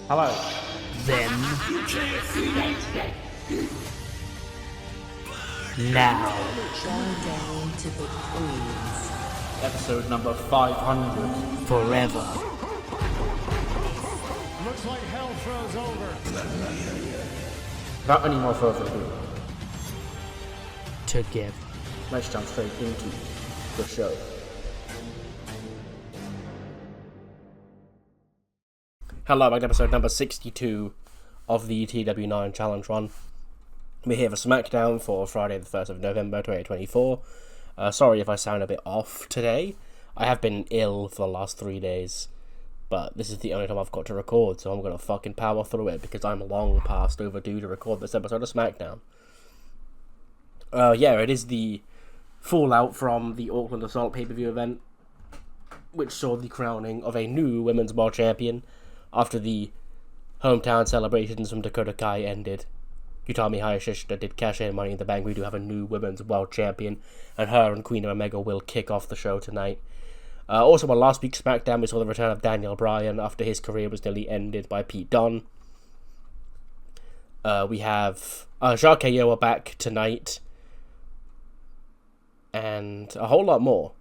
Hello. Then, now, Showdown to the queens. Episode number 500. forever. Looks like hell froze over. Without any more further ado, Together. let's jump straight into the show. Hello, back to episode number 62 of the TEW IX Challenge Run. We're here for SmackDown for Friday the 1st of November 2024. Sorry if I sound a bit off today. I have been ill for the last 3 days, but this is the only time I've got to record, so I'm going to fucking power through it because I'm long past overdue to record this episode of SmackDown. It is the fallout from the Auckland Assault pay-per-view event, which saw the crowning of a new Women's World Champion after the hometown celebrations from Dakota Kai ended. Utami Hayashishita did cash in Money in the Bank. We do have a new Women's World Champion, and her and Queen of Omega will kick off the show tonight. Also, on last week's SmackDown, we saw the return of Daniel Bryan after his career was nearly ended by Pete Dunne. We have Jacques KO back tonight, and a whole lot more.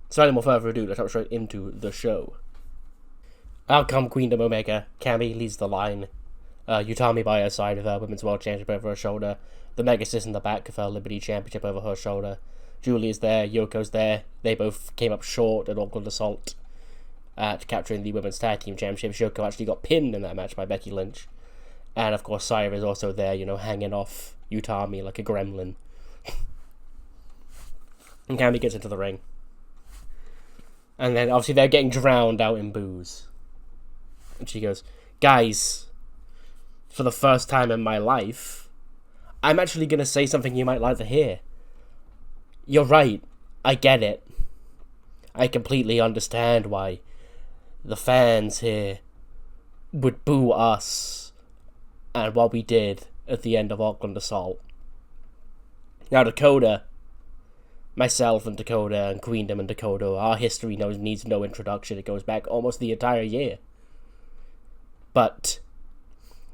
So, without any more further ado, let's jump straight into the show. Out come Queen of Omega. Cammy leads the line. Utami by her side with her Women's World Championship over her shoulder. The Megasis in the back with her Liberty Championship over her shoulder. Julia's there, Yoko's there. They both came up short at Auckland Assault at capturing the Women's Tag Team Championships. Yoko actually got pinned in that match by Becky Lynch. And of course, Sire is also there, hanging off Utami like a gremlin. And Cammy gets into the ring. And then obviously they're getting drowned out in booze. And she goes, "Guys, for the first time in my life, I'm actually going to say something you might like to hear. You're right. I get it. I completely understand why the fans here would boo us and what we did at the end of Auckland Assault. Now, Dakota, myself and Dakota and Queendom and Dakota, our history needs no introduction. It goes back almost the entire year. But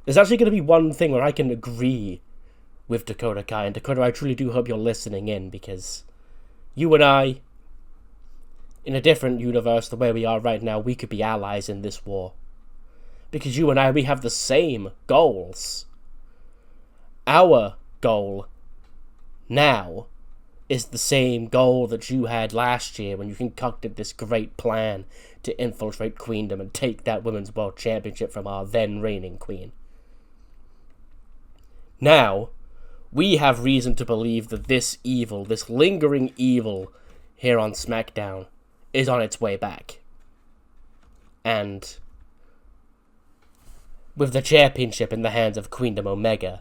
there's actually going to be one thing where I can agree with Dakota Kai. And Dakota, I truly do hope you're listening in, because you and I, in a different universe, the way we are right now, we could be allies in this war. Because you and I, we have the same goals. Our goal now is the same goal that you had last year when you concocted this great plan to infiltrate Queendom and take that Women's World Championship from our then reigning queen. Now, we have reason to believe that this evil, this lingering evil here on SmackDown, is on its way back. And with the championship in the hands of Queendom Omega,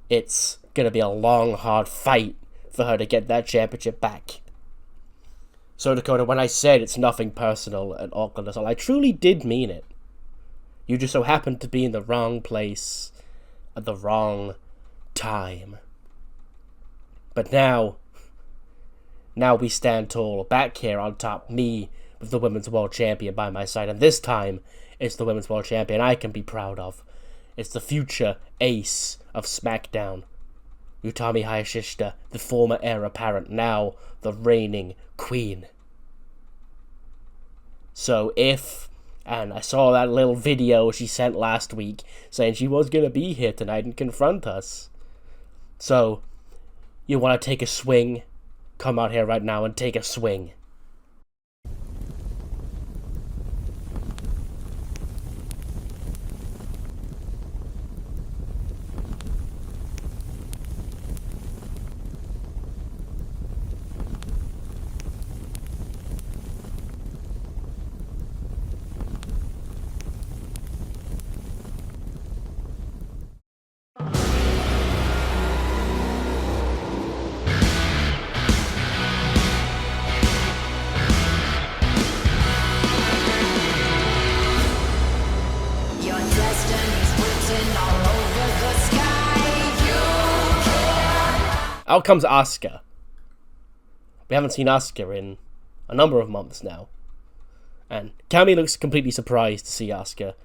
it's going to be a long, hard fight for her to get that championship back. So, Dakota, when I said it's nothing personal at Auckland Assault, I truly did mean it. You just so happened to be in the wrong place at the wrong time. But now we stand tall, back here on top, me with the Women's World Champion by my side, and this time it's the Women's World Champion I can be proud of. It's the future ace of SmackDown, Utami Hayashishita, the former heir apparent, now the reigning queen. So and I saw that little video she sent last week saying she was going to be here tonight and confront us. So, you want to take a swing? Come out here right now and take a swing. Out comes Asuka. We haven't seen Asuka in a number of months now. And Cammy looks completely surprised to see Asuka.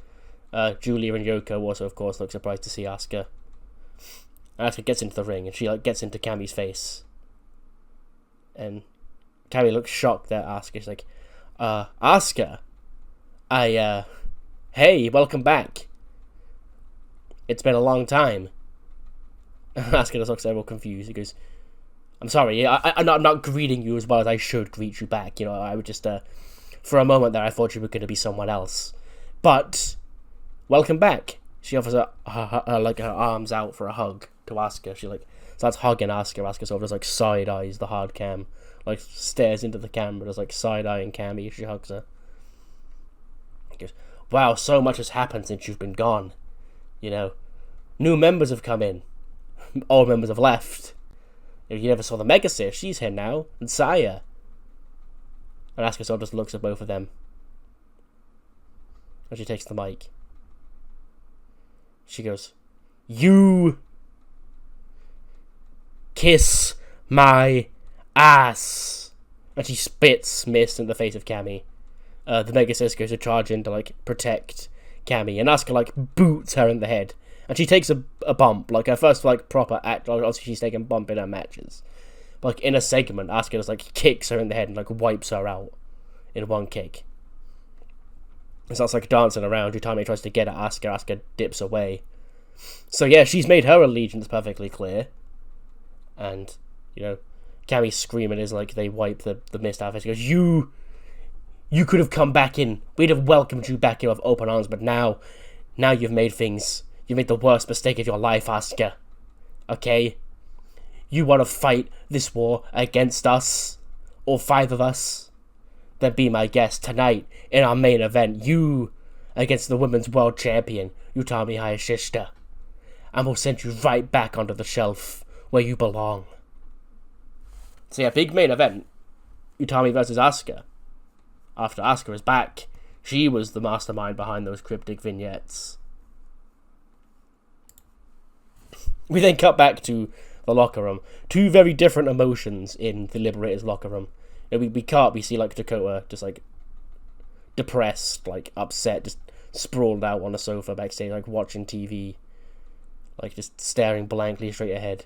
Julia and Yoko also, of course, look surprised to see Asuka. Asuka gets into the ring, and she gets into Cammy's face. And Cammy looks shocked at Asuka. She's like, Asuka, hey, welcome back. It's been a long time. Asuka just looks a little confused. He goes, I'm sorry, I'm not greeting you as well as I should greet you back. I would just, for a moment there, I thought you were going to be someone else. But, welcome back. She offers her arms out for a hug to Asuka. She, starts hugging Asuka. Asuka sort of just, side-eyes the hard cam. Stares into the camera, just, side-eyeing Cammy as she hugs her. He goes, wow, so much has happened since you've been gone. New members have come in. Old members have left. You never saw the Megasith. She's here now. And Saya. And Asuka sort of just looks at both of them. And she takes the mic. She goes, you kiss my ass. And she spits mist in the face of Cammy. The Megasith goes to charge in to, protect Cammy. And Asuka, boots her in the head. And she takes a bump, her first, proper act. Obviously, she's taking a bump in her matches. But, in a segment, Asuka just, kicks her in the head and, wipes her out in one kick. And starts, dancing around. Utami tries to get at Asuka. Asuka dips away. So, yeah, she's made her allegiance perfectly clear. And, Cammy's screaming as, they wipe the mist out of her. She goes, you could have come back in. We'd have welcomed you back in with open arms. But now you've made things... You made the worst mistake of your life, Asuka. Okay? You want to fight this war against us? All 5 of us? Then be my guest tonight in our main event. You against the Women's World Champion, Utami Hayashishita. And we'll send you right back onto the shelf where you belong. So yeah, big main event. Utami versus Asuka. After Asuka is back, she was the mastermind behind those cryptic vignettes. We then cut back to the locker room. 2 very different emotions in the Liberators locker room. We see Dakota just depressed, upset, just sprawled out on a sofa backstage, watching TV, just staring blankly straight ahead.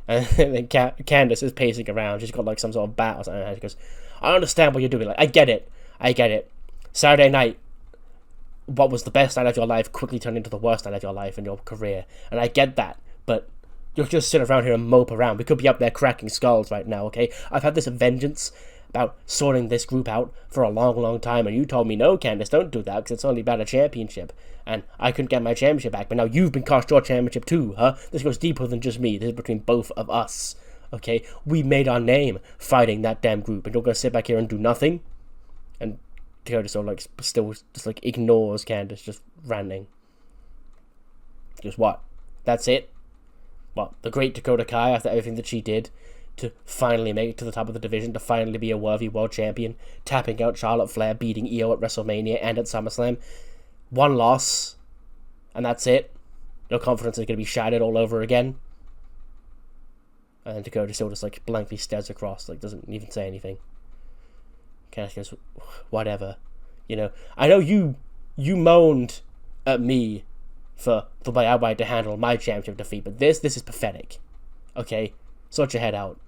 And then Candice is pacing around. She's got some sort of bat or something. She goes, I understand what you're doing. I get it. Saturday night, what was the best night of your life quickly turned into the worst night of your life in your career. And I get that, but you'll just sit around here and mope around. We could be up there cracking skulls right now, okay? I've had this vengeance about sorting this group out for a long, long time, and you told me, no, Candice, don't do that, because it's only about a championship. And I couldn't get my championship back, but now you've been cost your championship too, huh? This goes deeper than just me. This is between both of us, okay? We made our name fighting that damn group, and you're going to sit back here and do nothing? And Dakota still ignores Candice, just ranting. Just what? That's it? What, the great Dakota Kai, after everything that she did to finally make it to the top of the division, to finally be a worthy world champion, tapping out Charlotte Flair, beating Io at WrestleMania and at SummerSlam. 1 loss, and that's it? Your confidence is going to be shattered all over again? And then Dakota still just blankly stares across, doesn't even say anything. Candice goes, whatever. I know you moaned at me for the way I wanted to handle my championship defeat, but this is pathetic. Okay? Sort your head out.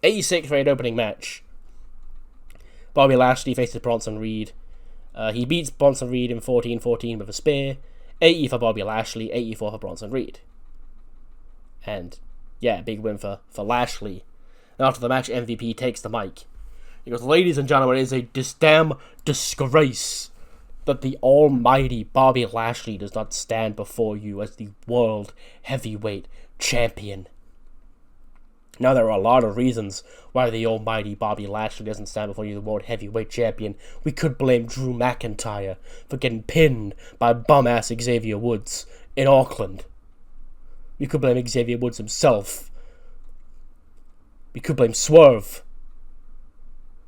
86 for an opening match. Bobby Lashley faces Bronson Reed. He beats Bronson Reed in 14-14 with a spear. 80 for Bobby Lashley, 84 for Bronson Reed. And yeah, big win for Lashley. And after the match, MVP takes the mic. He goes, ladies and gentlemen, it is a damn disgrace that the almighty Bobby Lashley does not stand before you as the World Heavyweight Champion. Now, there are a lot of reasons why the almighty Bobby Lashley doesn't stand before you, the World Heavyweight Champion. We could blame Drew McIntyre for getting pinned by bum-ass Xavier Woods in Auckland. We could blame Xavier Woods himself. We could blame Swerve.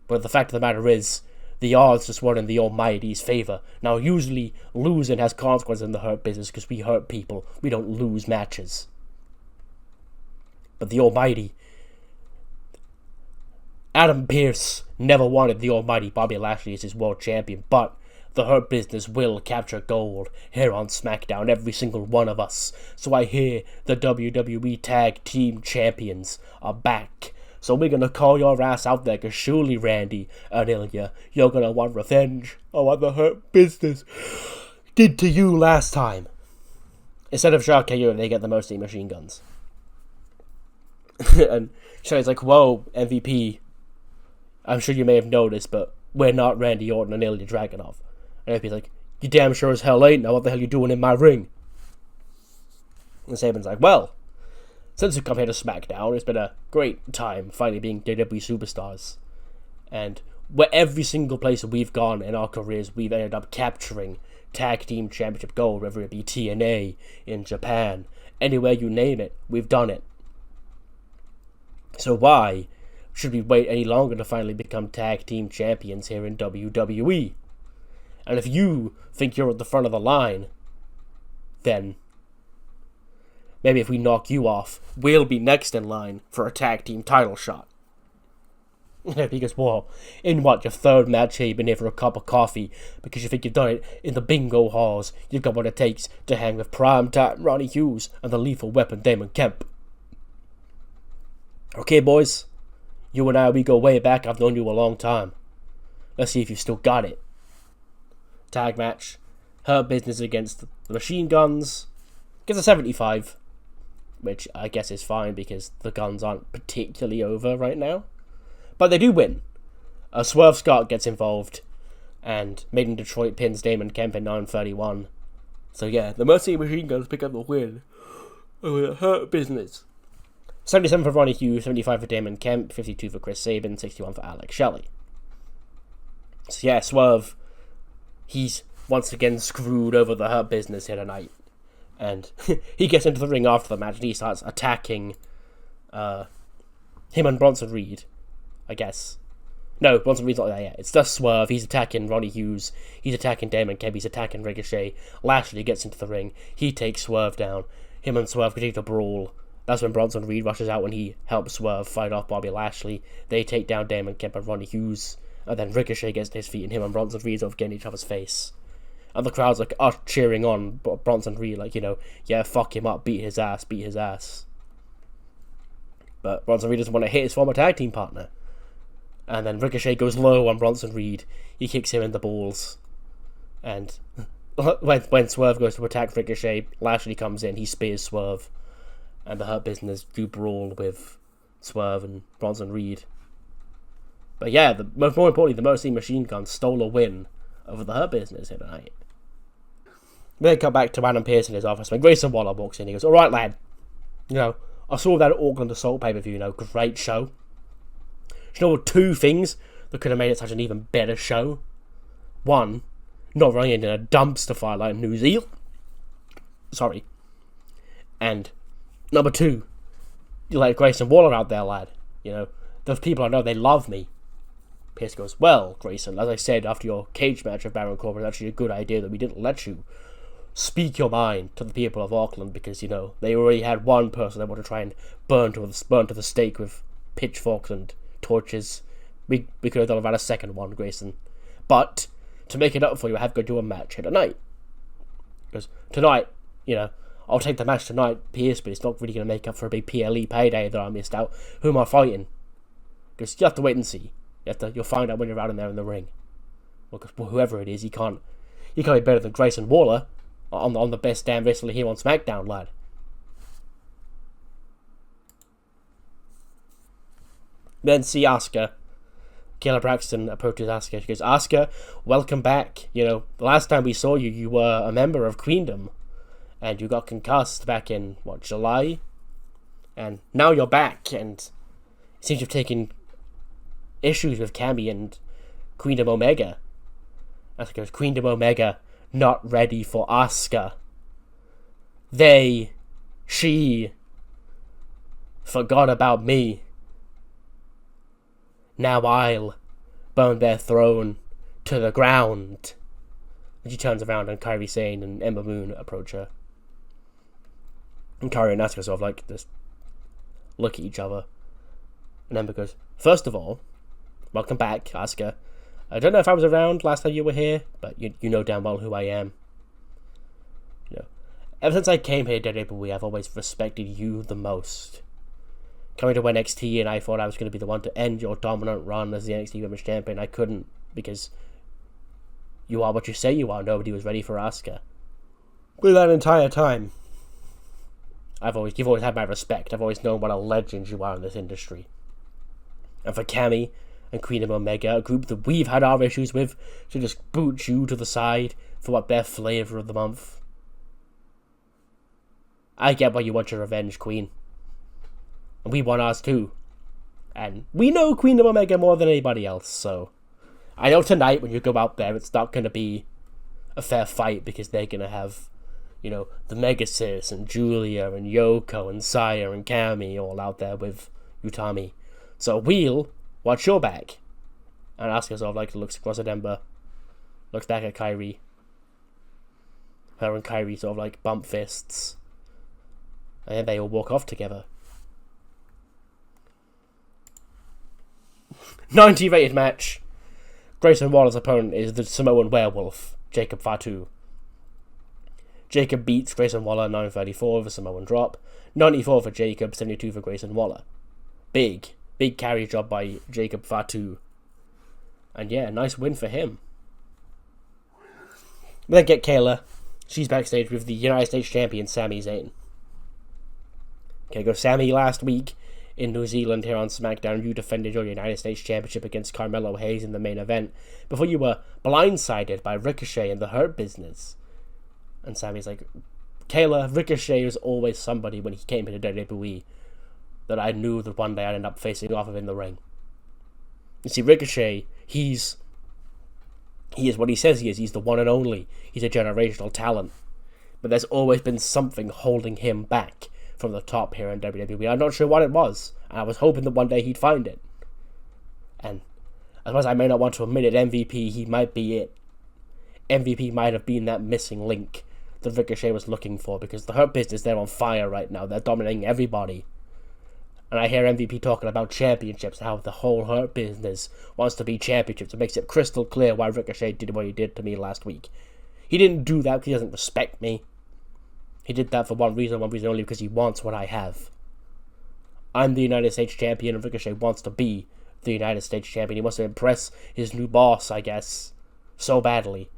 But the fact of the matter is, the odds just weren't in the Almighty's favor. Now, usually, losing has consequences in the hurt business because we hurt people. We don't lose matches. But the Almighty, Adam Pearce never wanted the almighty Bobby Lashley as his world champion, but the Hurt Business will capture gold here on SmackDown, every single one of us. So I hear the WWE Tag Team Champions are back. So we're gonna call your ass out there, cause surely, Randy and Ilya, you're gonna want revenge on what the Hurt Business did to you last time. Instead of Shark KO, they get the mostly machine guns. And Shirley's like, whoa, MVP, I'm sure you may have noticed, but we're not Randy Orton and Ilya Dragunov. And MVP's like, you damn sure as hell ain't. Now what the hell you doing in my ring? And Saban's like, well, since we've come here to SmackDown, it's been a great time finally being WWE superstars. And where every single place we've gone in our careers, we've ended up capturing Tag Team Championship gold, whether it be TNA, in Japan, anywhere you name it, we've done it. So why should we wait any longer to finally become Tag Team Champions here in WWE? And if you think you're at the front of the line, then maybe if we knock you off, we'll be next in line for a tag team title shot. Because, well, in what, your third match here, you've been here for a cup of coffee because you think you've done it in the bingo halls. You've got what it takes to hang with primetime Ronnie Hughes and the lethal weapon Damon Kemp. Okay, boys, you and I, we go way back. I've known you a long time. Let's see if you've still got it. Tag match. Hurt Business against the Machine Guns. Gets a 75. Which I guess is fine because the Guns aren't particularly over right now. But they do win. Swerve Scott gets involved. And Made in Detroit pins Damon Kemp in 9:31. So yeah, the Mercy Machine Guns pick up the win over the Hurt Business. 77 for Ronnie Hughes, 75 for Damon Kemp, 52 for Chris Sabin, 61 for Alex Shelley. So yeah, Swerve, he's once again screwed over the Hurt Business here tonight. And he gets into the ring after the match and he starts attacking him and Bronson Reed, I guess. No, Bronson Reed's not there yet. It's just Swerve. He's attacking Ronnie Hughes. He's attacking Damon Kemp. He's attacking Ricochet. Lashley gets into the ring. He takes Swerve down. Him and Swerve continue to brawl. That's when Bronson Reed rushes out when he helps Swerve fight off Bobby Lashley. They take down Damon Kemp and Ronnie Hughes. And then Ricochet gets to his feet and him and Bronson Reed are getting each other's face. And the crowd's like, cheering on Bronson Reed, like, you know, yeah, fuck him up, beat his ass. But Bronson Reed doesn't want to hit his former tag team partner. And then Ricochet goes low on Bronson Reed. He kicks him in the balls. And when Swerve goes to attack Ricochet, Lashley comes in, he spears Swerve. And the Hurt Business do brawl with Swerve and Bronson Reed. But yeah, more importantly, the Mercy Machine Guns stole a win over the Hurt Business here tonight. Then come back to Adam Pearce in his office when Grayson Waller walks in. He goes, alright lad, you know, I saw that Auckland Assault pay-per-view, you know, great show. You know, two things that could have made it such an even better show. One, not running in a dumpster fire like New Zealand. Sorry. And number two, you let Grayson Waller out there, lad. You know, those people I know, they love me. Pearce goes, well, Grayson, as I said after your cage match with Baron Corbin, it's actually a good idea that we didn't let you speak your mind to the people of Auckland because, you know, they already had one person they want to try and burn to the stake with pitchforks and torches. We could have done about a second one, Grayson. But to make it up for you, I have got to do a match here tonight. Because tonight, you know, I'll take the match tonight, Pearce, but it's not really going to make up for a big PLE payday that I missed out. Who am I fighting? Because you have to wait and see. You'll find out when you're out in there in the ring. Well, whoever it is, he can't be better than Grayson Waller on the best damn wrestler here on SmackDown, lad. Then see Asuka. Kayla Braxton approaches Asuka. She goes, Asuka, welcome back. You know, the last time we saw you, you were a member of Queendom. And you got concussed back in, July? And now you're back, and it seems you've taken issues with Cammy and Queendom Omega. Asuka goes, Queendom Omega, not ready for Asuka. She forgot about me. Now I'll burn their throne to the ground. And she turns around and Kairi Sane and Ember Moon approach her. And Kairi and Asuka sort of like just look at each other. And Ember goes, first of all, welcome back, Asuka. I don't know if I was around last time you were here, but you know damn well who I am. You know, ever since I came here, WWE, I've always respected you the most. Coming to NXT, and I thought I was going to be the one to end your dominant run as the NXT Women's Champion. I couldn't, because you are what you say you are. Nobody was ready for Asuka. But that entire time, you've always had my respect. I've always known what a legend you are in this industry. And for Cammy and Queen of Omega, a group that we've had our issues with, to just boot you to the side for what their flavor of the month. I get why you want your revenge, Queen. And we want ours too. And we know Queen of Omega more than anybody else, so I know tonight when you go out there, it's not going to be a fair fight because they're going to have, you know, the Megasis and Julia and Yoko and Saya and Cammy all out there with Utami. So we'll watch your back. And Asuka sort of like looks across at Ember, looks back at Kairi. Her and Kairi sort of like bump fists. And then they all walk off together. 90 rated match. Grayson Waller's opponent is the Samoan werewolf, Jacob Fatu. Jacob beats Grayson Waller 934 with a Samoan drop. 94 for Jacob, 72 for Grayson Waller. Big carry job by Jacob Fatu. And yeah, nice win for him. We then get Kayla. She's backstage with the United States Champion, Sami Zayn. Okay, go Sami last week in New Zealand here on SmackDown. You defended your United States Championship against Carmelo Hayes in the main event before you were blindsided by Ricochet and the Hurt Business. And Sami's like, Kayla, Ricochet was always somebody when he came into WWE that I knew that one day I'd end up facing off of in the ring. You see, Ricochet, he is what he says he is. He's the one and only. He's a generational talent. But there's always been something holding him back from the top here in WWE. I'm not sure what it was. And I was hoping that one day he'd find it. And as much as I may not want to admit it, MVP, he might be it. MVP might have been that missing link that Ricochet was looking for, because the Hurt Business, they're on fire right now. They're dominating everybody. And I hear MVP talking about championships, how the whole Hurt Business wants to be championships. It makes it crystal clear why Ricochet did what he did to me last week. He didn't do that because he doesn't respect me. He did that for one reason only, because he wants what I have. I'm the United States Champion, and Ricochet wants to be the United States Champion. He wants to impress his new boss, I guess, so badly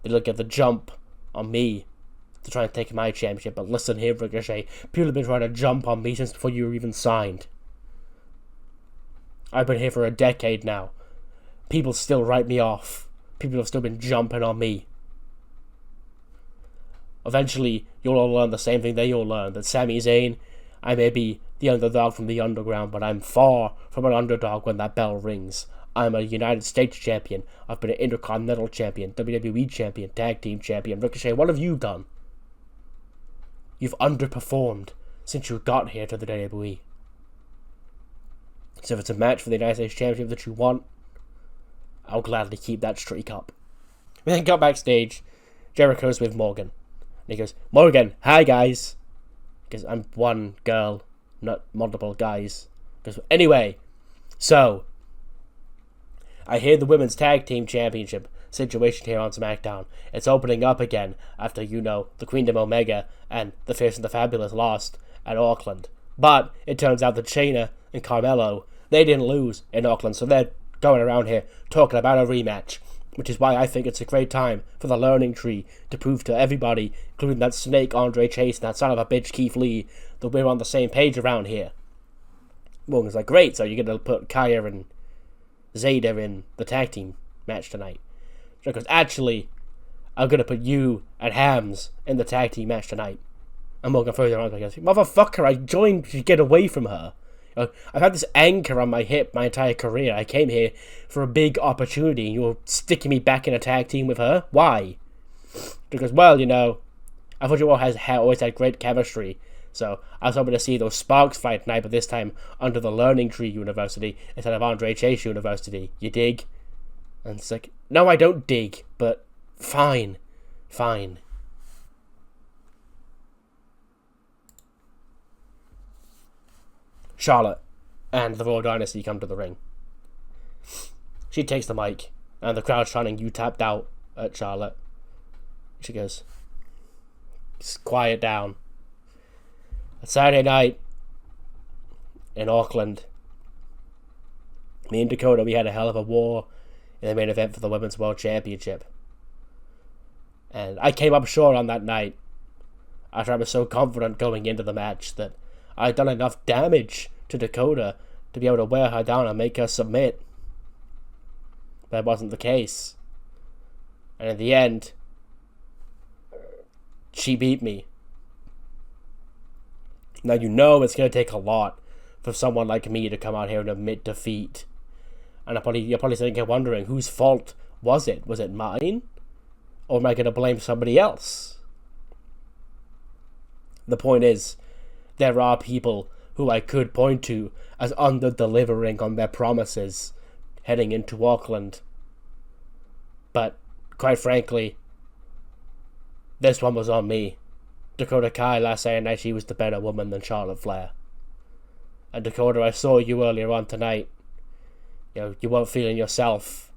that he'll get the jump on me to try and take my championship. But listen here, Ricochet, people have been trying to jump on me since before you were even signed. I've been here for a decade now. People still write me off. People have still been jumping on me. Eventually, you'll all learn the same thing they all learn, that Sami Zayn, I may be the underdog from the underground, but I'm far from an underdog when that bell rings. I'm a United States Champion. I've been an Intercontinental Champion, WWE Champion, Tag Team Champion. Ricochet, what have you done? You've underperformed since you got here to the WWE. So if it's a match for the United States Championship that you want, I'll gladly keep that streak up. We then got backstage. Jericho's with Morgan. And he goes, Morgan, hi guys. Because I'm one girl, not multiple guys. Because anyway, so I hear the Women's Tag Team Championship situation here on SmackDown. It's opening up again after, the Queendom Omega and the Fierce and the Fabulous lost at Auckland. But it turns out that Shayna and Carmelo, they didn't lose in Auckland, so they're going around here talking about a rematch. Which is why I think it's a great time for the Learning Tree to prove to everybody, including that snake Andre Chase and that son of a bitch Keith Lee, that we're on the same page around here. Morgan's like, great, so you're going to put Kaya and Zayda in the tag team match tonight. Because actually, I'm going to put you and Hams in the tag team match tonight. And Morgan further on goes, motherfucker, I joined to get away from her. I've had this anchor on my hip my entire career. I came here for a big opportunity, and you're sticking me back in a tag team with her? Why? Because, I thought you all always had great chemistry. So I was hoping to see those Sparks fight tonight, but this time under the Learning Tree University instead of Andre Chase University. You dig? And it's like, no, I don't dig, but fine. Charlotte and the Royal Dynasty come to the ring. She takes the mic, and the crowd's chanting, "You tapped out," at Charlotte. She goes, "Quiet down." It's Saturday night in Auckland. Me and Dakota, we had a hell of a war in the main event for the Women's World Championship. And I came up short on that night after I was so confident going into the match that I had done enough damage to Dakota to be able to wear her down and make her submit. But that wasn't the case. And in the end, she beat me. Now you know it's going to take a lot for someone like me to come out here and admit defeat. And you're probably sitting here wondering, whose fault was it? Was it mine? Or am I going to blame somebody else? The point is, there are people who I could point to as under-delivering on their promises heading into Auckland. But, quite frankly, this one was on me. Dakota Kai last Saturday night, she was the better woman than Charlotte Flair. And Dakota, I saw you earlier on tonight. You weren't feeling yourself.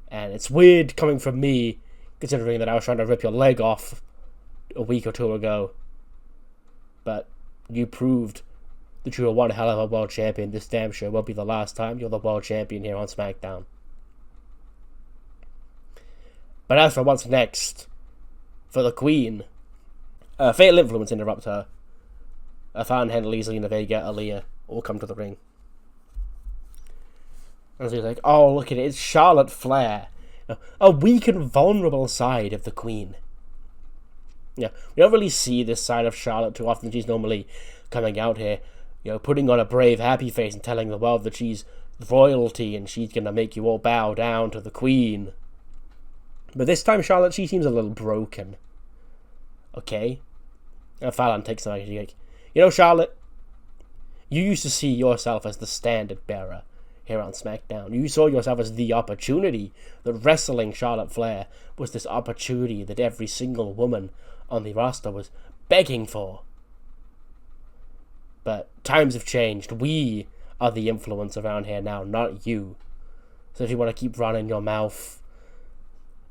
And it's weird coming from me, considering that I was trying to rip your leg off a week or two ago. But you proved that you were one hell of a world champion. This damn sure won't be the last time you're the world champion here on SmackDown. But as for what's next for the Queen, Fatal Influence interrupt her. Fan Henley, Zelina Vega, Aaliyah all come to the ring. And she's like, "Oh, look at it, it's Charlotte Flair. A weak and vulnerable side of the Queen." Yeah, we don't really see this side of Charlotte too often. She's normally coming out here, putting on a brave, happy face and telling the world that she's royalty and she's gonna make you all bow down to the Queen. But this time, Charlotte, she seems a little broken. Okay? And Fallon takes the mic and she's like, Charlotte, you used to see yourself as the standard bearer here on SmackDown. You saw yourself as the opportunity. That wrestling Charlotte Flair was this opportunity that every single woman on the roster was begging for. But times have changed. We are the influence around here now, not you. So if you want to keep running your mouth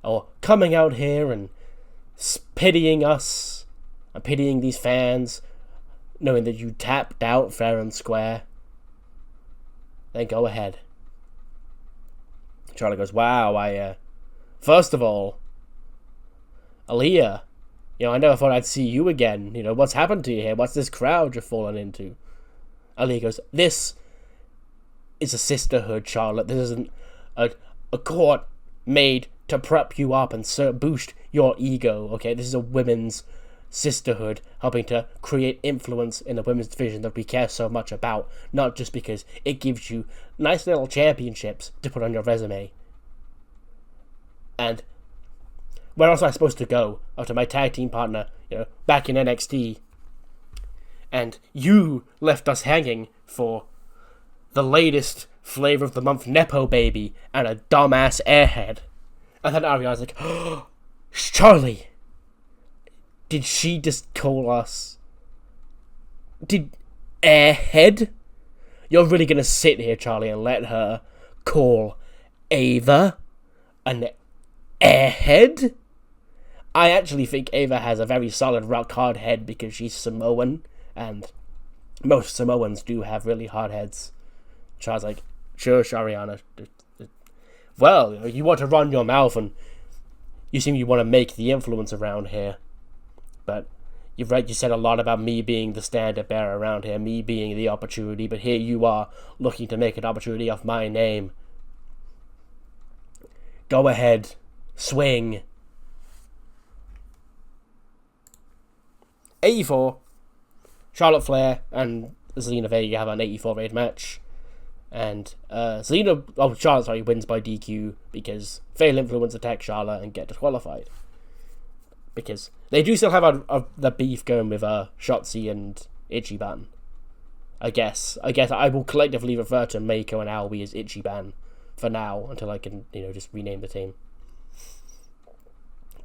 or coming out here and pitying us and pitying these fans, knowing that you tapped out fair and square, then go ahead. Charlotte goes, "Wow, first of all, Aaliyah, I never thought I'd see you again. What's happened to you here? What's this crowd you're falling into?" Aaliyah goes, "This is a sisterhood, Charlotte. This isn't a court made to prep you up and boost your ego, okay? This is a women's sisterhood helping to create influence in the women's division that we care so much about, not just because it gives you nice little championships to put on your resume. And where else am I supposed to go after my tag team partner, back in NXT, and you left us hanging for the latest flavor of the month Nepo baby and a dumbass airhead?" And then Ariana's like, "Oh, Charlie, did she just call us? Did airhead? You're really gonna sit here, Charlie, and let her call Ava an airhead?" I actually think Ava has a very solid rock hard head because she's Samoan, and most Samoans do have really hard heads. Charles like, "Sure, Ariana. Well, you want to run your mouth and you seem you want to make the influence around here. But you said a lot about me being the standard bearer around here, me being the opportunity, but here you are looking to make an opportunity off my name. Go ahead, swing." 84, Charlotte Flair and Zelina Vega have an 84 rated match. And Charlotte wins by DQ because Fatal Influence attack Charlotte and get disqualified. Because they do still have the beef going with Shotzi and Ichiban. I guess I will collectively refer to Meiko and Aoi as Ichiban for now until I can just rename the team.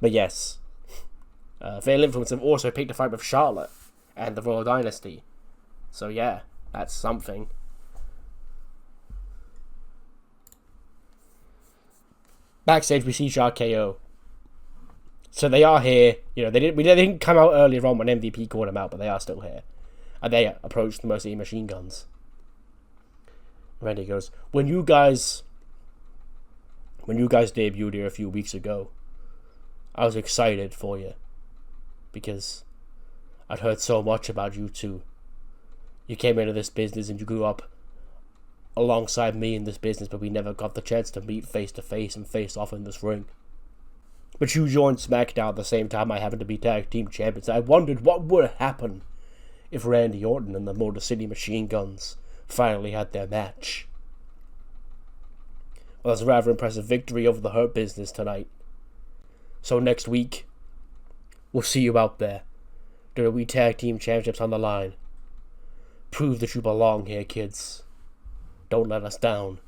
But yes, Fatal Influence have also picked a fight with Charlotte and the Royal Dynasty. So yeah, that's something. backstage we see KO. So they are here. You know, they didn't come out earlier on when MVP called them out, but they are still here. And they approach the Mercy Machine Guns. Randy goes, when you guys debuted here a few weeks ago, I was excited for you. Because I'd heard so much about you two. You came into this business and you grew up alongside me in this business, but we never got the chance to meet face to face and face off in this ring. But you joined SmackDown at the same time I happened to be tag team champions. I wondered what would happen if Randy Orton and the Motor City Machine Guns finally had their match. Well, that's a rather impressive victory over the Hurt Business tonight. So next week, we'll see you out there. WWE Tag Team Championships on the line. Prove that you belong here, kids. Don't let us down.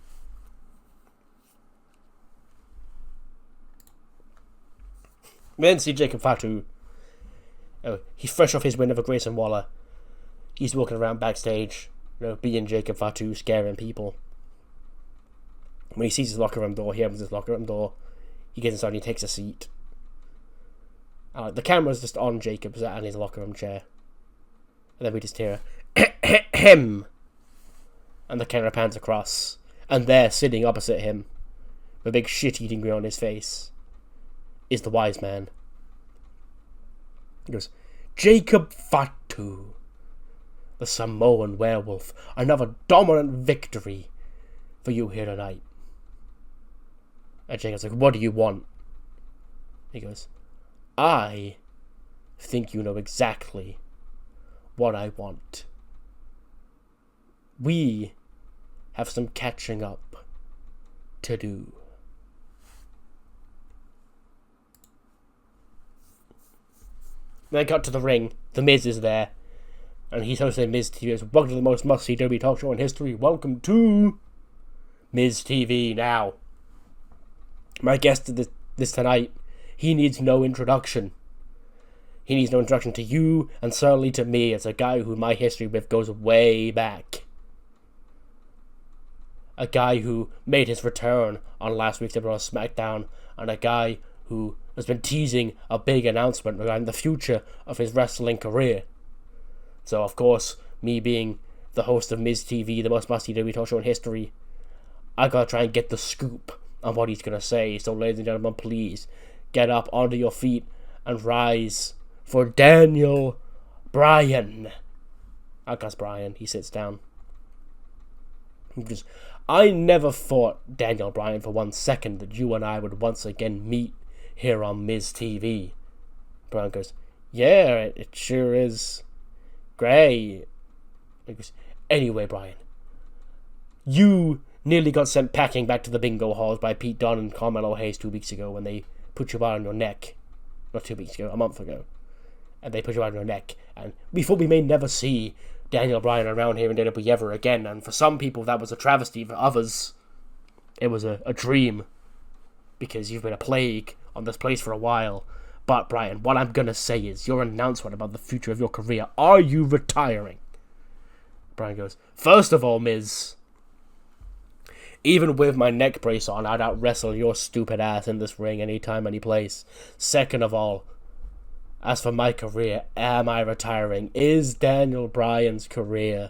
We then see Jacob Fatu. Oh, he's fresh off his win over Grayson Waller. He's walking around backstage, being Jacob Fatu, scaring people. When he sees his locker room door, he opens his locker room door. He gets inside and he takes a seat. The camera's just on Jacob sat in his locker room chair. And then we just hear him. And the camera pans across. And there, sitting opposite him, with a big shit-eating grin on his face, is the wise man. He goes, Jacob Fatu, the Samoan werewolf. Another dominant victory for you here tonight. And Jacob's like, what do you want? He goes, I think you know exactly what I want. We have some catching up to do. Then cut to the ring. The Miz is there. And he's hosting Miz TV. Welcome to the most must-see WWE talk show in history. Welcome to Miz TV. Now, my guest this tonight, he needs no introduction. He needs no introduction to you, and certainly to me. It's a guy who my history with goes way back. A guy who made his return on last week's episode of SmackDown, and a guy who has been teasing a big announcement regarding the future of his wrestling career. So, of course, me being the host of Miz TV, the most must-see WWE talk show in history, I gotta try and get the scoop on what he's gonna say. So, ladies and gentlemen, please get up onto your feet and rise for Daniel Bryan. Outcast Bryan, he sits down. Because I never thought, Daniel Bryan, for 1 second that you and I would once again meet here on Miz TV. Bryan goes, yeah, it sure is great. He goes, anyway, Bryan, you nearly got sent packing back to the bingo halls by Pete Dunne and Carmelo Hayes 2 weeks ago when they put you out on your neck. Not 2 weeks ago, a month ago. And they put you out on your neck. And we thought we may never see Daniel Bryan around here in WWE ever again. And for some people, that was a travesty. For others, it was a dream. Because you've been a plague on this place for a while. But, Bryan, what I'm going to say is your announcement about the future of your career. Are you retiring? Bryan goes, first of all, Miz, even with my neck brace on, I'd out-wrestle your stupid ass in this ring anytime, any place. Second of all, as for my career, am I retiring? Is Daniel Bryan's career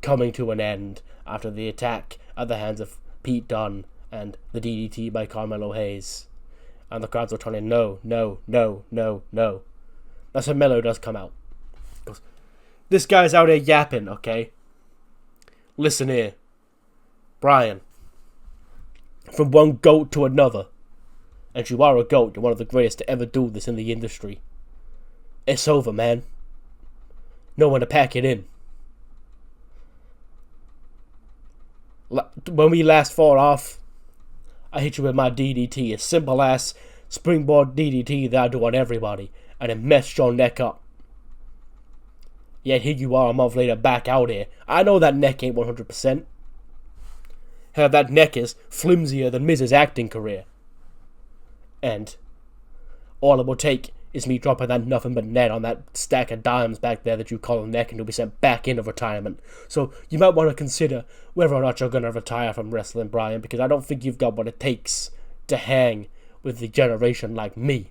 coming to an end after the attack at the hands of Pete Dunne and the DDT by Carmelo Hayes? And the crowds were turning, no, no, no, no, no. That's when Melo does come out. He goes, this guy's out here yapping, okay? Listen here. Bryan, from one GOAT to another, and you are a GOAT, you're one of the greatest to ever do this in the industry. It's over, man. No one to pack it in. When we last fought off, I hit you with my DDT, a simple ass springboard DDT that I do on everybody, and it messed your neck up. Yet here you are a month later back out here. I know that neck ain't 100%. Hell, that neck is flimsier than Miz's acting career. And all it will take is me dropping that nothing but net on that stack of dimes back there that you call a neck, and you'll be sent back into retirement. So you might want to consider whether or not you're going to retire from wrestling, Bryan, because I don't think you've got what it takes to hang with the generation like me.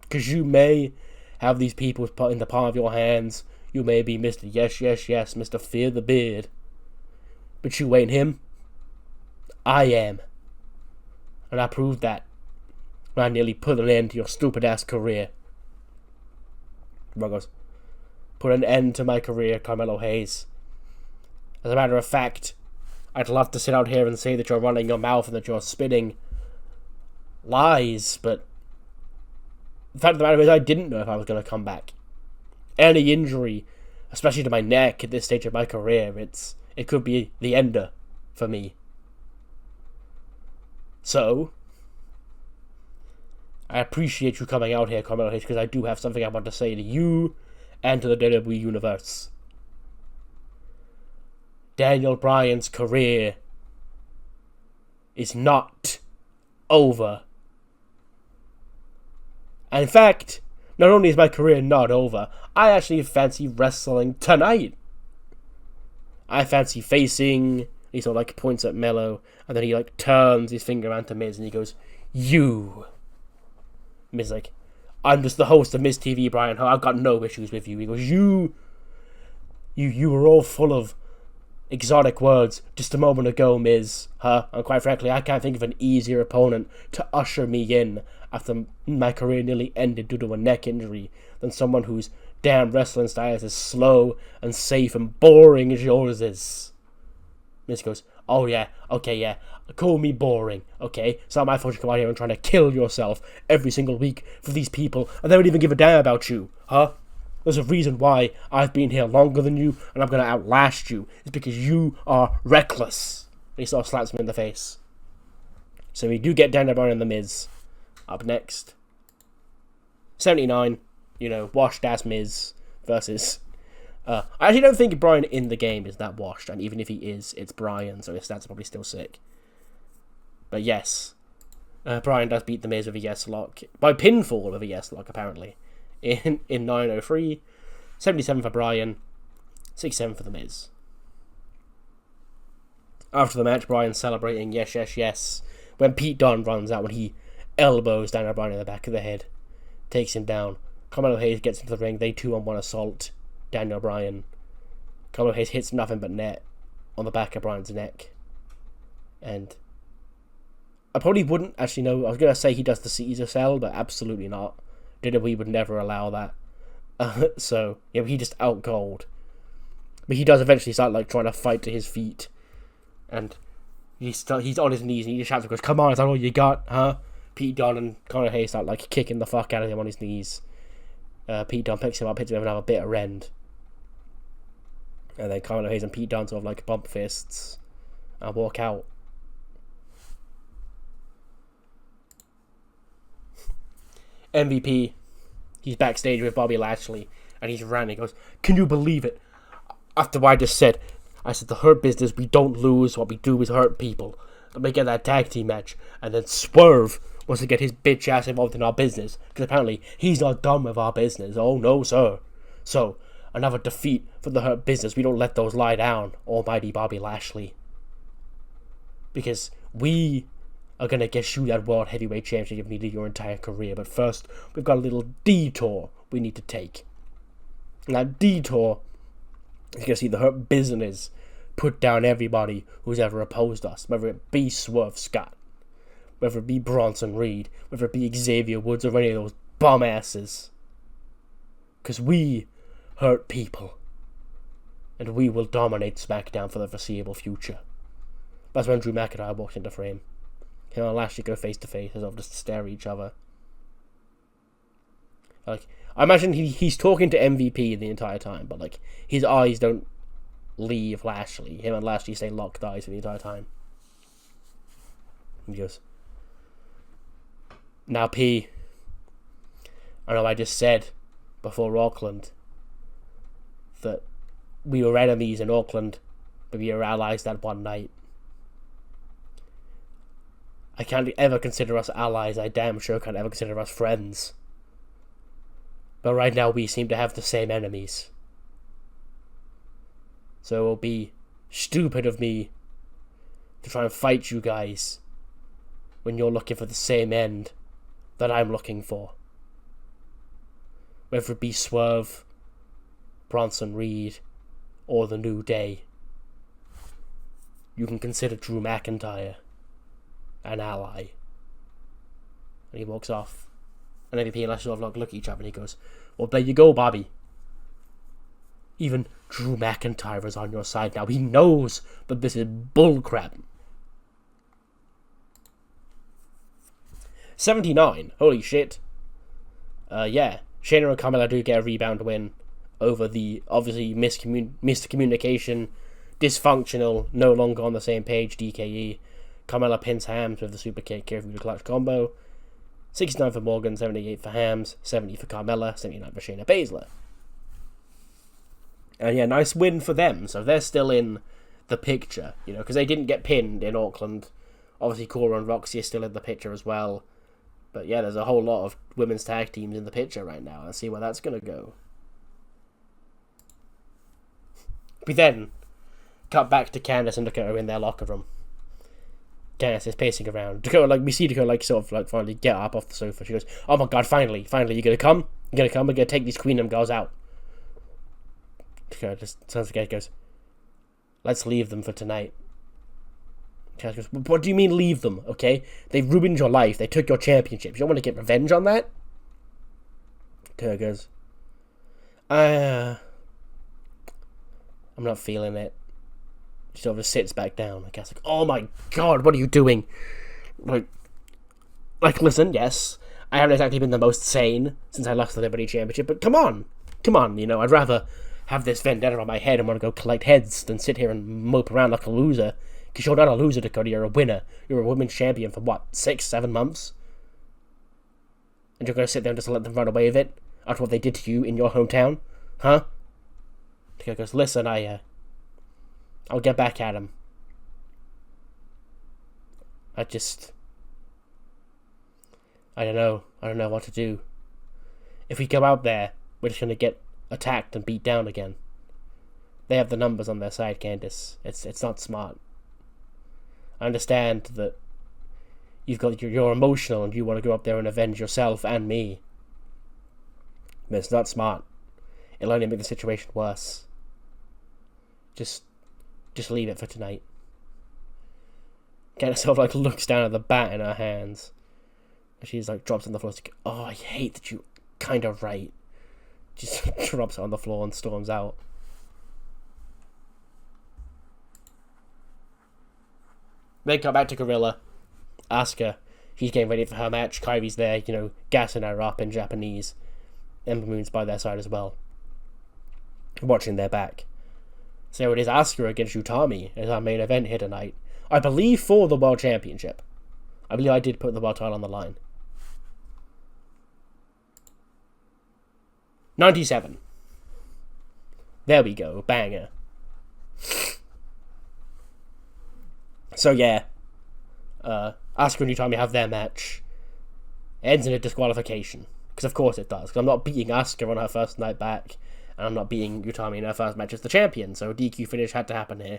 Because you may have these people put in the palm of your hands. You may be Mr. Yes, Yes, Yes, Mr. Fear the Beard. But you ain't him. I am. And I proved that when I nearly put an end to your stupid-ass career. Bro goes, put an end to my career, Carmelo Hayes. As a matter of fact, I'd love to sit out here and say that you're running your mouth and that you're spitting lies, but the fact of the matter is I didn't know if I was going to come back. Any injury, especially to my neck at this stage of my career, it could be the ender for me. So, I appreciate you coming out here, Carmelo Hayes, because I do have something I want to say to you and to the WWE Universe. Daniel Bryan's career is not over. And in fact, not only is my career not over, I actually fancy wrestling tonight. I fancy facing. He sort of like points at Mello, and then he like turns his finger around to Miz, and he goes, "You." Miz like, "I'm just the host of Miz TV, Brian. I've got no issues with you." He goes, You were all full of exotic words just a moment ago, Miz. And quite frankly, I can't think of an easier opponent to usher me in after my career nearly ended due to a neck injury than someone whose damn wrestling style is as slow and safe and boring as yours is. Miz goes, "Oh yeah, okay, yeah, call me boring, okay? It's not my fault you come out here and trying to kill yourself every single week for these people, and they don't even give a damn about you, huh? There's a reason why I've been here longer than you, and I'm going to outlast you. It's because you are reckless." And he sort of slaps him in the face. So we do get Daniel Bryan and The Miz up next. 79, washed ass Miz versus... I actually don't think Bryan in the game is that washed, and even if he is, it's Bryan, so his stats are probably still sick. But yes, Bryan does beat The Miz with a yes lock, by pinfall with a yes lock, apparently, in 9:03. 77 for Bryan, 67 for The Miz. After the match, Bryan's celebrating yes, yes, yes, when Pete Dunne runs out, when he elbows Daniel Bryan in the back of the head, takes him down. Carmelo Hayes gets into the ring, they 2-on-1 assault Daniel Bryan. Carmelo Hayes hits nothing but net on the back of Bryan's neck. And I probably wouldn't actually know. I was going to say he does the Caesar sell, but absolutely not. WWE would never allow that. So, yeah, he just out-gold. But he does eventually start trying to fight to his feet. And he's on his knees and he just shouts and goes, "Come on, is that all you got, huh?" Pete Dunne and Carmelo Hayes start kicking the fuck out of him on his knees. Pete Dunne picks him up, hits him with another bitter end. And then Carmelo Hayes and Pete Dunne sort of bump fists and walk out. MVP, he's backstage with Bobby Lashley and he's ranting. He goes, "Can you believe it? After what I just said, I said the Hurt Business, we don't lose, what we do is hurt people. Then we get that tag team match, and then Swerve wants to get his bitch ass involved in our business, because apparently he's not done with our business. Oh no, sir. So, another defeat for the Hurt Business. We don't let those lie down, almighty Bobby Lashley. Because we are going to get you that World Heavyweight Championship you've needed your entire career. But first, we've got a little detour we need to take. And that detour is going to see the Hurt Business put down everybody who's ever opposed us, whether it be Swerve Scott, whether it be Bronson Reed, whether it be Xavier Woods or any of those bum asses. Because we hurt people, and we will dominate SmackDown for the foreseeable future. That's when Drew McIntyre walks into frame. Him and Lashley go face to face, as of just stare at each other. I imagine he's talking to MVP the entire time, but his eyes don't leave Lashley. Him and Lashley stay locked eyes for the entire time. He goes, "Now P, I know I just said before Auckland that we were enemies in Auckland, but we were allies that one night. I can't ever consider us allies. I damn sure can't ever consider us friends. But right now we seem to have the same enemies. So it will be stupid of me to try and fight you guys when you're looking for the same end that I'm looking for. Whether it be Swerve, Bronson Reed, or The New Day, you can consider Drew McIntyre an ally. And he walks off. And MVP and Lashley look at each other and he goes, well, there you go, Bobby. Even Drew McIntyre is on your side now. He knows that this is bullcrap. 79. Holy shit. Yeah. Shayna and Carmella do get a rebound win over the obviously miscommunication, dysfunctional, no longer on the same page DKE. Carmella pins Hams with the super kick, here for the clutch combo. 69 for Morgan, 78 for Hams, 70 for Carmella, 79 for Shayna Baszler. And yeah, nice win for them. So they're still in the picture, you know, because they didn't get pinned in Auckland. Obviously, Cora and Roxy are still in the picture as well. But yeah, there's a whole lot of women's tag teams in the picture right now. Let's see where that's going to go. We then cut back to Candice and Dakota in their locker room. Candice is pacing around. Dakota, we see Dakota, sort of, finally get up off the sofa. She goes, oh my god, finally, you gonna come? You gonna come? We're gonna take these Queendom girls out. Dakota just turns to Candice, goes, let's leave them for tonight. Candice goes, what do you mean leave them, okay? They ruined your life. They took your championship. You don't want to get revenge on that? Dakota goes, I'm not feeling it. She sort of sits back down. I guess, oh my god, what are you doing? Like, listen, yes, I haven't exactly been the most sane since I lost the Liberty Championship, but come on, you know, I'd rather have this vendetta on my head and want to go collect heads than sit here and mope around like a loser. Because you're not a loser, Dakota, you're a winner. You're a women's champion for, 6-7 months? And you're going to sit there and just let them run away with it? After what they did to you in your hometown? Huh? Dakota goes, listen, I'll get back at him. I don't know what to do. If we go out there, we're just going to get attacked and beat down again. They have the numbers on their side, Candice. It's not smart. I understand that you're emotional and you want to go up there and avenge yourself and me. But it's not smart. It'll only make the situation worse. Just leave it for tonight. Candice sort of looks down at the bat in her hands. And she's drops on the floor. She's like, oh, I hate that you're kind of right. Just drops it on the floor and storms out. Then come back to Gorilla. Asuka. She's getting ready for her match. Kyrie's there, gassing her up in Japanese. Ember Moon's by their side as well. Watching their back. So it is Asuka against Utami as our main event here tonight. I believe for the World Championship. I believe I did put the world title on the line. 97. There we go. Banger. So yeah. Asuka and Utami have their match. It ends in a disqualification. Because of course it does. Because I'm not beating Asuka on her first night back. And I'm not beating Utami in her first match as the champion, so a DQ finish had to happen here.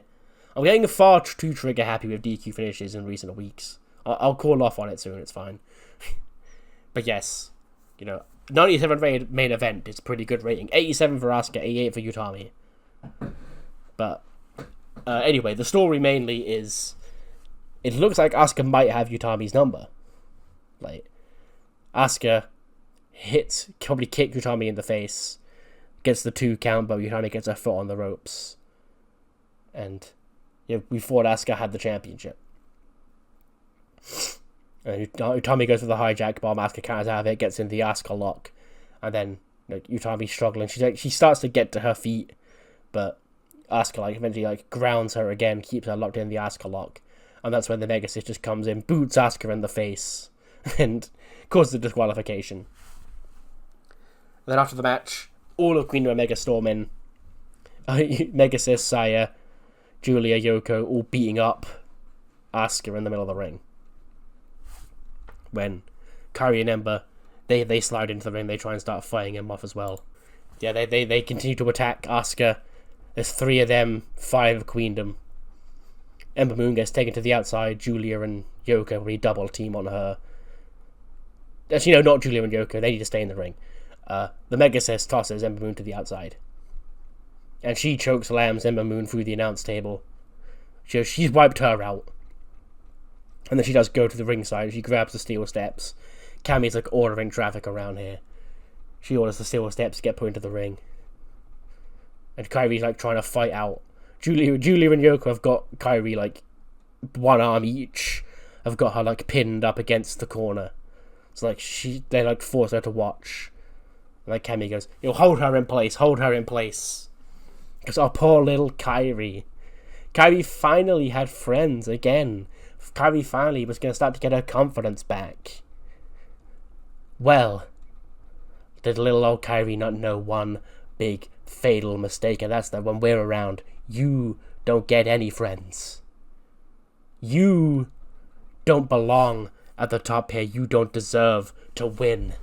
I'm getting far too trigger happy with DQ finishes in recent weeks. I'll call off on it soon, it's fine. But yes, 97 main event is a pretty good rating. 87 for Asuka, 88 for Utami. But anyway, the story mainly is, it looks like Asuka might have Utami's number. Asuka probably kick Utami in the face. Gets the 2 count, but Utami gets her foot on the ropes. And we thought Asuka had the championship. And Utami goes for the hijack bomb. Asuka counters out of it, gets in the Asuka lock. And then Utami's struggling. She starts to get to her feet, but Asuka eventually grounds her again, keeps her locked in the Asuka lock. And that's when the Mega Sisters comes in, boots Asuka in the face, and causes the disqualification. And then after the match, all of Queen of Omega storm in. Mega Sis, Saya, Julia, Yoko, all beating up Asuka in the middle of the ring. When Kairi and Ember, they slide into the ring, they try and start fighting him off as well. Yeah, they continue to attack Asuka. There's 3 of them, 5 of Queendom. Ember Moon gets taken to the outside. Julia and Yoko really double team on her. Actually, no, not Julia and Yoko. They need to stay in the ring. The Megasis tosses Ember Moon to the outside. And she chokeslams Ember Moon through the announce table. She's wiped her out. And then she does go to the ringside. She grabs the steel steps. Cammy's like ordering traffic around here. She orders the steel steps to get put into the ring. And Kairi's like trying to fight out. Julia and Yoko have got Kairi like one arm each. Have got her like pinned up against the corner. It's like they like force her to watch. And like Cammy goes, hold her in place, hold her in place. Because our poor little Kairi. Kairi finally had friends again. Kairi finally was going to start to get her confidence back. Well, did little old Kairi not know one big fatal mistake, and that's that when we're around, you don't get any friends. You don't belong at the top here. You don't deserve to win.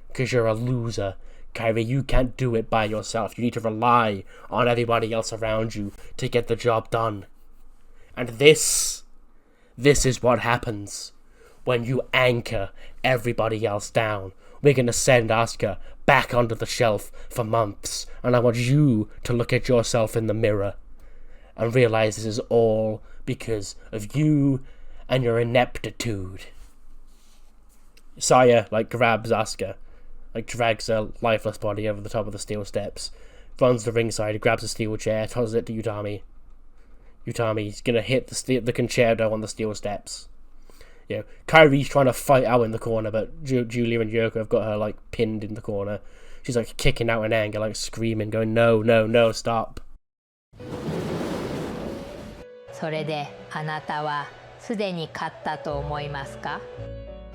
Because you're a loser. Kairi, you can't do it by yourself. You need to rely on everybody else around you to get the job done. And this is what happens when you anchor everybody else down. We're going to send Asuka back onto the shelf for months. And I want you to look at yourself in the mirror and realize this is all because of you and your ineptitude. Saya, grabs Asuka, drags her lifeless body over the top of the steel steps, runs to ringside, grabs a steel chair, tosses it to Utami. Utami's gonna hit the concerto on the steel steps. Kairi's trying to fight out in the corner, but Julia and Yoko have got her, pinned in the corner. She's, kicking out in anger, screaming, going, no, no, no, stop. それであなたはすでに勝ったと思いますか？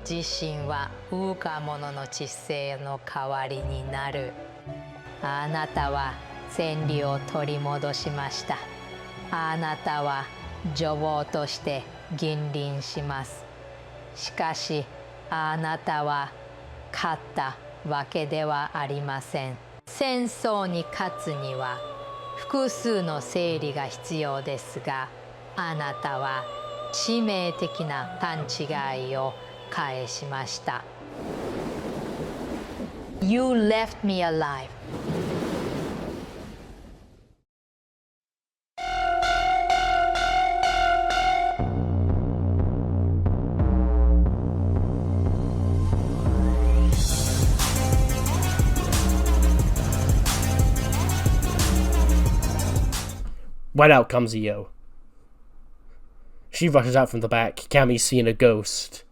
自身はウーカモノの知性の代わりになる。あなたは戦利を取り戻しました。あなたは女房として吟輪します。しかしあなたは勝ったわけではありません。戦争に勝つには複数の整理が必要ですが、あなたは致命的な勘違いを返しました。You left me alive. When out comes Io. She rushes out from the back. Cammy's seeing a ghost.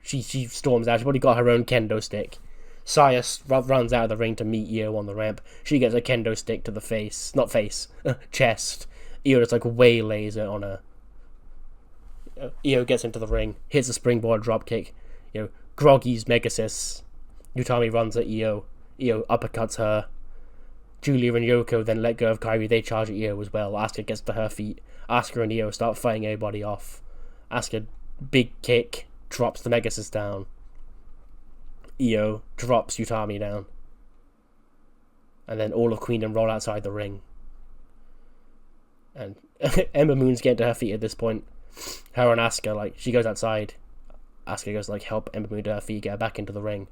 She storms out. She's already got her own kendo stick. Saya runs out of the ring to meet Io on the ramp. She gets a kendo stick to the face. Not face. Chest. Io just waylays it on her. Io gets into the ring. Hits a springboard dropkick. Groggy's Megasis. Utami runs at Io. Io uppercuts her. Julia and Yoko then let go of Kairi. They charge at Io as well. Asuka gets to her feet. Asuka and Io start fighting everybody off. Asuka, big kick, drops the Megasis down. Io drops Utami down. And then all of Queendom roll outside the ring. And Ember Moon's getting to her feet at this point. Her and Asuka, she goes outside. Asuka goes help Ember Moon to her feet, get her back into the ring.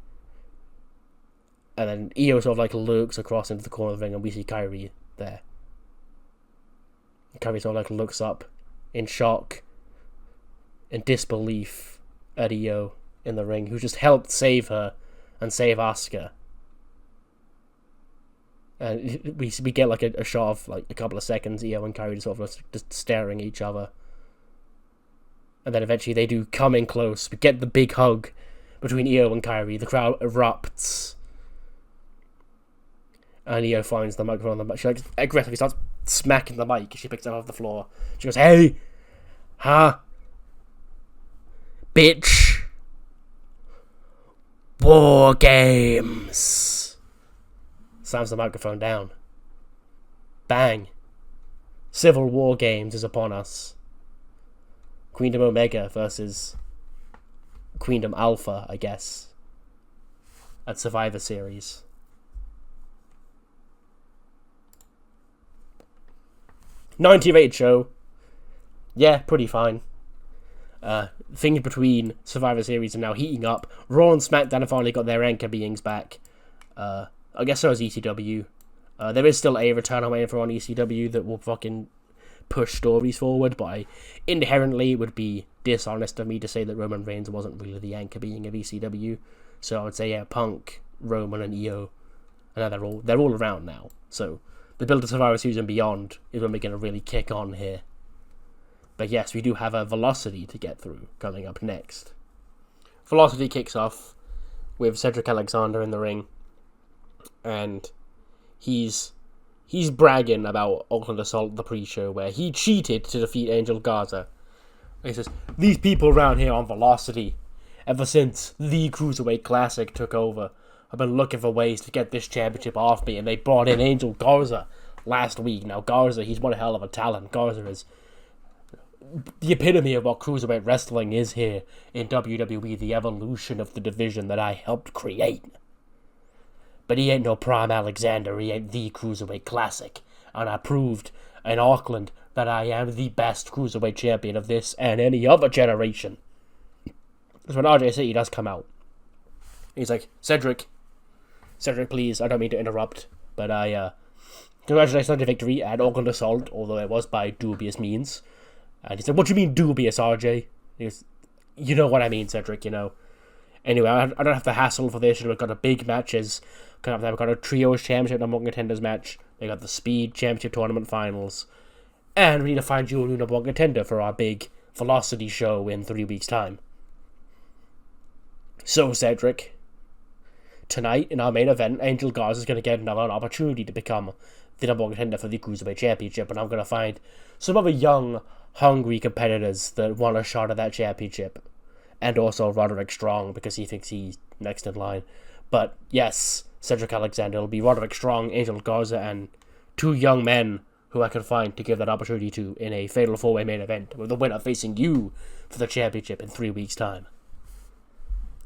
And then Io sort of lurks across into the corner of the ring, and we see Kairi there. Kairi sort of looks up in shock and disbelief at Io in the ring, who just helped save her and save Asuka. And we get a shot of a couple of seconds, Io and Kairi just staring at each other. And then eventually they do come in close. We get the big hug between Io and Kairi. The crowd erupts. And Io finds the microphone on the mic. She aggressively starts smacking the mic as she picks it up off the floor. She goes, hey! Huh? Bitch! War games! Slams the microphone down. Bang! Civil War Games is upon us. Queendom Omega versus Queendom Alpha, I guess. At Survivor Series. '90 rated show. Yeah, pretty fine. Things between Survivor Series are now heating up. Raw and SmackDown have finally got their anchor beings back. I guess so is ECW. There is still a return I'm waiting for on ECW that will fucking push stories forward, but inherently it would be dishonest of me to say that Roman Reigns wasn't really the anchor being of ECW. So I would say, yeah, Punk, Roman, and Io, and they're all around now. So the build to Survivor Series and beyond is when we're going to really kick on here. But yes, we do have a Velocity to get through coming up next. Velocity kicks off with Cedric Alexander in the ring, and he's bragging about Auckland Assault, the pre-show, where he cheated to defeat Angel Garza. He says, these people around here on Velocity, ever since the Cruiserweight Classic took over, I've been looking for ways to get this championship off me, and they brought in Angel Garza last week. Now, Garza, he's one hell of a talent. Garza is the epitome of what Cruiserweight Wrestling is here in WWE, the evolution of the division that I helped create. But he ain't no Prime Alexander, he ain't the Cruiserweight Classic, and I proved in Auckland that I am the best Cruiserweight champion of this and any other generation. Because when RJ City does come out, he's like, Cedric, please, I don't mean to interrupt, but congratulations on your victory at Auckland Assault, although it was by dubious means. And he said, what do you mean dubious, RJ? He goes, you know what I mean, Cedric, you know. Anyway, I don't have to hassle for this. We've got a big matches. We've got a Trios Championship number one contenders match. We got the Speed Championship Tournament Finals. And we need to find you a new number one contender for our big Velocity show in 3 weeks' time. So, Cedric, tonight in our main event, Angel Garza is going to get another opportunity to become the number one contender for the Cruiserweight Championship. And I'm going to find some other young, hungry competitors that want a shot at that championship. And also Roderick Strong, because he thinks he's next in line. But yes, Cedric Alexander will be Roderick Strong, Angel Garza, and two young men who I can find to give that opportunity to in a Fatal 4-Way main event, with the winner facing you for the championship in 3 weeks' time.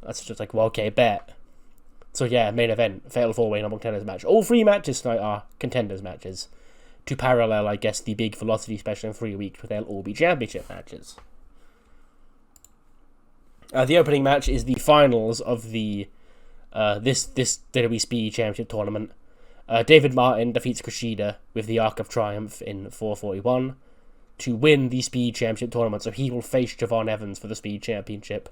That's just like, well, okay, bet. So yeah, main event, Fatal 4-Way number one contenders match. All 3 matches tonight are contenders matches. To parallel, I guess, the big Velocity special in 3 weeks, where they'll all be championship matches. The opening match is the finals of the this WWE Speed Championship tournament. David Martin defeats Kushida with the Arc of Triumph in 441 to win the Speed Championship tournament. So he will face Javon Evans for the Speed Championship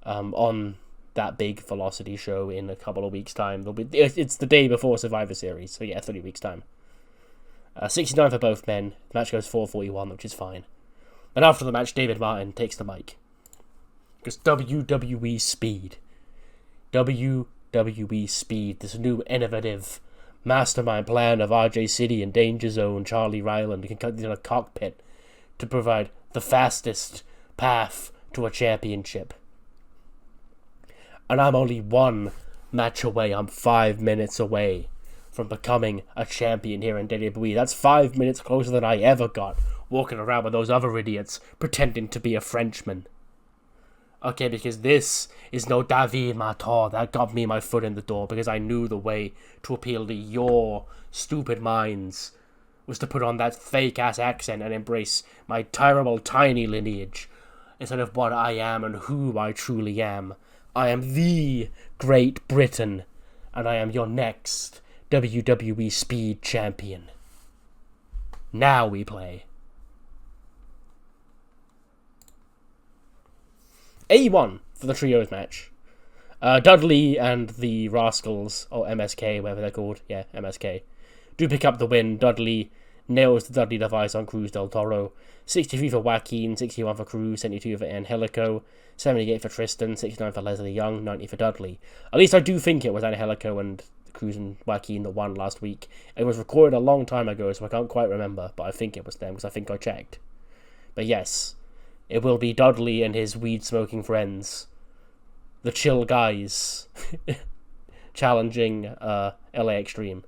on that big Velocity show in a couple of weeks' time. It's the day before Survivor Series, so yeah, 3 weeks' time. 69 for both men. The match goes 441, which is fine. And after the match, David Martin takes the mic. Because WWE Speed. WWE Speed, this new innovative mastermind plan of RJ City and Danger Zone, Charlie Ryland, concocted in a cockpit to provide the fastest path to a championship. And I'm only 1 match away. I'm 5 minutes away from becoming a champion here in WWE. That's 5 minutes closer than I ever got walking around with those other idiots pretending to be a Frenchman. Okay, because this is no David Matar. That got me my foot in the door because I knew the way to appeal to your stupid minds was to put on that fake-ass accent and embrace my terrible tiny lineage instead of what I am and who I truly am. I am the Great Britain, and I am your next WWE Speed Champion. Now we play. 81 for the trios match. Dudley and the Rascalz, or MSK, whatever they're called, yeah, MSK, do pick up the win. Dudley nails the Dudley device on Cruz del Toro. 63 for Joaquin, 61 for Cruz, 72 for Angelico, 78 for Tristan, 69 for Leslie Young, 90 for Dudley. At least I do think it was Angelico and Cruz and Joaquin that won last week. It was recorded a long time ago, so I can't quite remember, but I think it was them, because I think I checked. But yes, it will be Dudley and his weed-smoking friends, the Chill Guys, challenging LA Extreme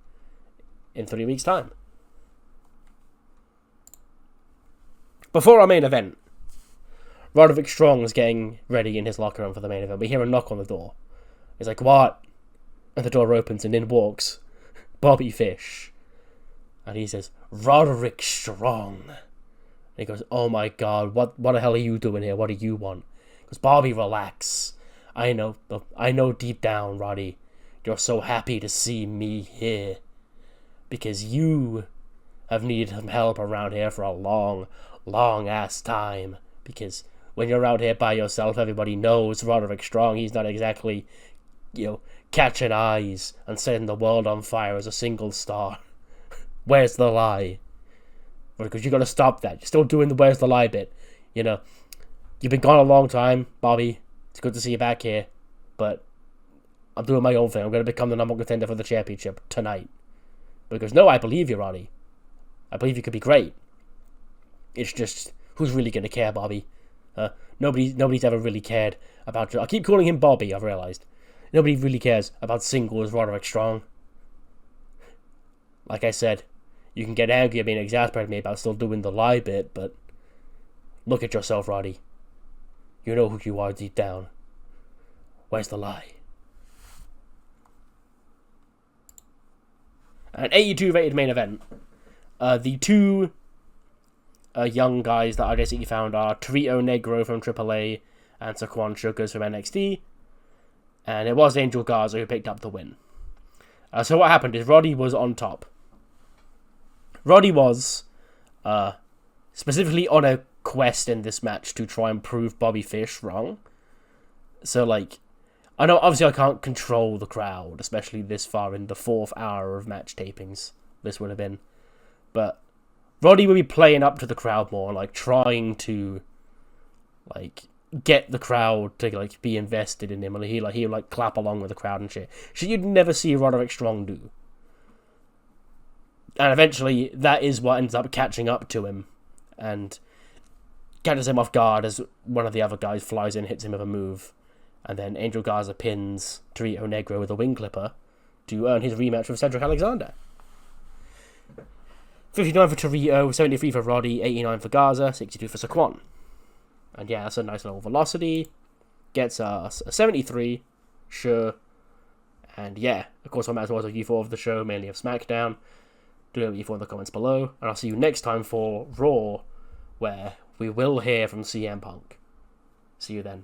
in 3 weeks' time. Before our main event, Roderick Strong is getting ready in his locker room for the main event. We hear a knock on the door. He's like, what? And the door opens and in walks Bobby Fish. And he says, Roderick Strong. And he goes, "Oh my God, what the hell are you doing here? What do you want?" He goes, "Bobby, relax. I know deep down, Roddy, you're so happy to see me here. Because you have needed some help around here for a long, long ass time. Because when you're out here by yourself, everybody knows Roderick Strong. He's not exactly, catching eyes and setting the world on fire as a single star. Where's the lie? Because you gotta stop that. You're still doing the where's the lie bit. You've been gone a long time, Bobby. It's good to see you back here. But I'm doing my own thing. I'm gonna become the number one contender for the championship tonight." Because no, I believe you, Roddy. I believe you could be great. It's just, who's really gonna care, Bobby? Nobody's ever really cared about you. I keep calling him Bobby, I've realised. Nobody really cares about singles Roderick Strong. Like I said, you can get angry at being exasperated at me about still doing the lie bit, but look at yourself, Roddy. You know who you are deep down. Where's the lie? An 82 rated main event. The two young guys that I basically found are Torito Negro from AAA and Saquon Sugars from NXT. And it was Angel Garza who picked up the win. So what happened is Roddy was on top. Roddy was specifically on a quest in this match to try and prove Bobby Fish wrong. So, I know obviously I can't control the crowd, especially this far in the 4th hour of match tapings. This would have been. But Roddy would be playing up to the crowd more, trying to, get the crowd to, be invested in him. And he'll clap along with the crowd and shit. Shit you'd never see Roderick Strong do. And eventually, that is what ends up catching up to him. And catches him off guard as one of the other guys flies in, hits him with a move. And then Angel Garza pins Torito Negro with a wing clipper to earn his rematch with Cedric Alexander. 59 for Torito, 73 for Roddy, 89 for Garza, 62 for Saquon. And yeah, that's a nice little velocity. Gets us a 73, sure. And yeah, of course, I might as well review 4 of the show, mainly of SmackDown. Do let me know in the comments below. And I'll see you next time for Raw, where we will hear from CM Punk. See you then.